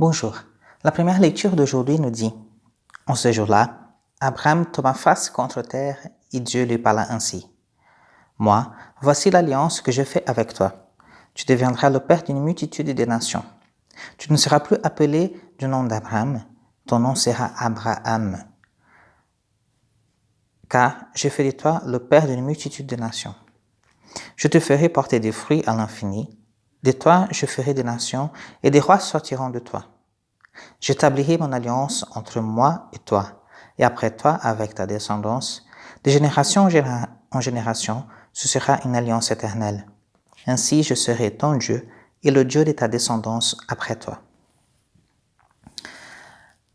Bonjour. La première lecture d'aujourd'hui nous dit: En ce jour-là, Abraham tomba face contre terre et Dieu lui parla ainsi: Moi, voici l'alliance que je fais avec toi. Tu deviendras le père d'une multitude des nations. Tu ne seras plus appelé du nom d'Abraham, ton nom sera Abraham. Car je ferai de toi le père d'une multitude de nations. Je te ferai porter des fruits à l'infini. De toi je ferai des nations, et des rois sortiront de toi. J'établirai mon alliance entre moi et toi, et après toi avec ta descendance. De génération en génération, ce sera une alliance éternelle. Ainsi je serai ton Dieu et le Dieu de ta descendance après toi.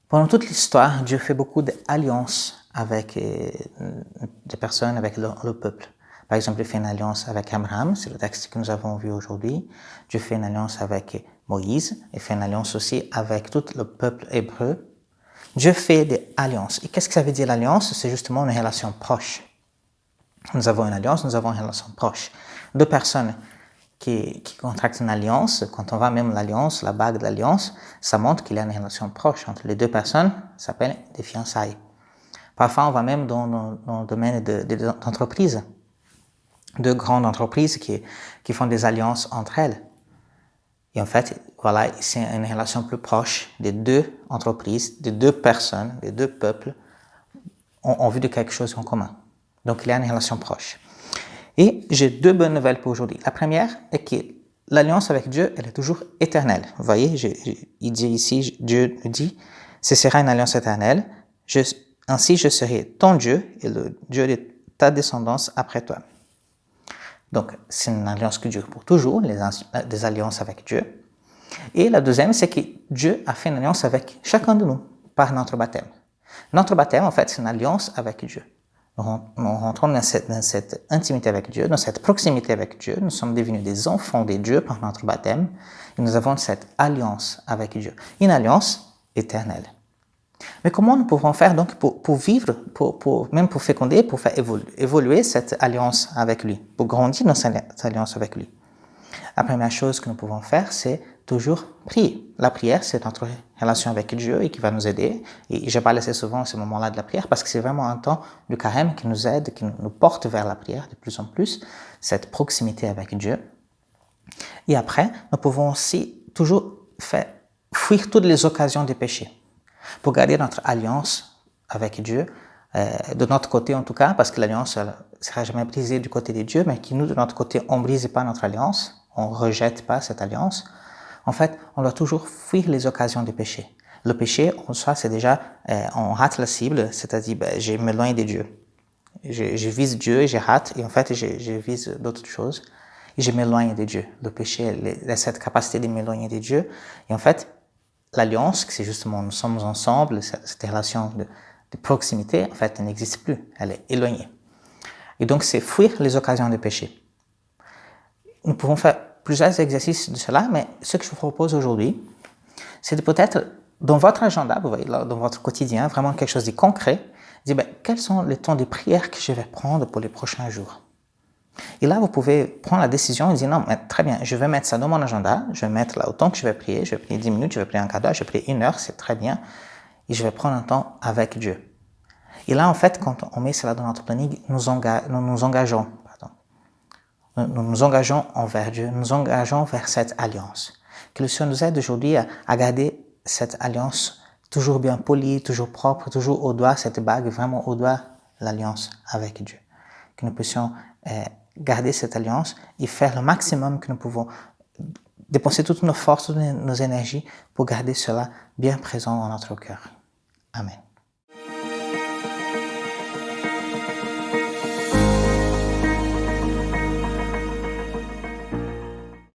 Pendant toute l'histoire, Dieu fait beaucoup d'alliances avec des personnes, avec le peuple. Par exemple, il fait une alliance avec Abraham, c'est le texte que nous avons vu aujourd'hui. Dieu fait une alliance avec Moïse, il fait une alliance aussi avec tout le peuple hébreu. Dieu fait des alliances. Et qu'est-ce que ça veut dire l'alliance? C'est justement une relation proche. Nous avons une alliance, nous avons une relation proche. Deux personnes qui contractent une alliance, quand on voit même l'alliance, la bague de l'alliance, ça montre qu'il y a une relation proche entre les deux personnes, ça s'appelle des fiançailles. Parfois, on va même dans le domaine d'entreprise, de grandes entreprises qui font des alliances entre elles. Et en fait, voilà, c'est une relation plus proche des deux entreprises, des deux personnes, des deux peuples, en vue de quelque chose en commun. Donc, il y a une relation proche. Et j'ai deux bonnes nouvelles pour aujourd'hui. La première est que l'alliance avec Dieu, elle est toujours éternelle. Vous voyez, il dit ici, Dieu dit, ce sera une alliance éternelle. Ainsi, je serai ton Dieu et le Dieu de ta descendance après toi. Donc, c'est une alliance qui dure pour toujours, des alliances avec Dieu. Et la deuxième, c'est que Dieu a fait une alliance avec chacun de nous par notre baptême. Notre baptême, en fait, c'est une alliance avec Dieu. Nous rentrons dans cette intimité avec Dieu, dans cette proximité avec Dieu. Nous sommes devenus des enfants de Dieu par notre baptême. Et nous avons cette alliance avec Dieu. Une alliance éternelle. Mais comment nous pouvons faire donc pour vivre, même pour féconder, pour faire évoluer cette alliance avec lui, pour grandir dans cette alliance avec lui? La première chose que nous pouvons faire, c'est toujours prier. La prière, c'est notre relation avec Dieu et qui va nous aider. Et je parle assez souvent à ce moment-là de la prière parce que c'est vraiment un temps du carême qui nous aide, qui nous porte vers la prière de plus en plus, cette proximité avec Dieu. Et après, nous pouvons aussi toujours fuir toutes les occasions de péché pour garder notre alliance avec Dieu, de notre côté en tout cas, parce que l'alliance ne sera jamais brisée du côté de Dieu, mais que nous, de notre côté, on ne brise pas notre alliance, on ne rejette pas cette alliance. En fait, on doit toujours fuir les occasions de péché. Le péché, en soi, c'est déjà, on rate la cible, c'est-à-dire, je m'éloigne de Dieu. Je vise Dieu et je rate, et en fait, je vise d'autres choses, et je m'éloigne de Dieu. Le péché a cette capacité de m'éloigner de Dieu, et en fait, l'alliance, c'est justement, nous sommes ensemble, cette relation de proximité, en fait, elle n'existe plus, elle est éloignée. Et donc, c'est fuir les occasions de péché. Nous pouvons faire plusieurs exercices de cela, mais ce que je vous propose aujourd'hui, c'est de peut-être, dans votre agenda, vous voyez, dans votre quotidien, vraiment quelque chose de concret, dire, quels sont les temps de prière que je vais prendre pour les prochains jours? Et là, vous pouvez prendre la décision et dire, non, mais très bien, je vais mettre ça dans mon agenda, je vais mettre là autant que je vais prier 10 minutes, je vais prier un quart d'heure, je vais prier 1 heure, c'est très bien, et je vais prendre un temps avec Dieu. Et là, en fait, quand on met cela dans notre planning, nous nous engageons envers Dieu, nous engageons vers cette alliance. Que le Seigneur nous aide aujourd'hui à garder cette alliance toujours bien polie, toujours propre, toujours au doigt, cette bague vraiment au doigt, l'alliance avec Dieu. Que nous puissions garder cette alliance et faire le maximum que nous pouvons, dépenser toutes nos forces, toutes nos énergies pour garder cela bien présent dans notre cœur. Amen.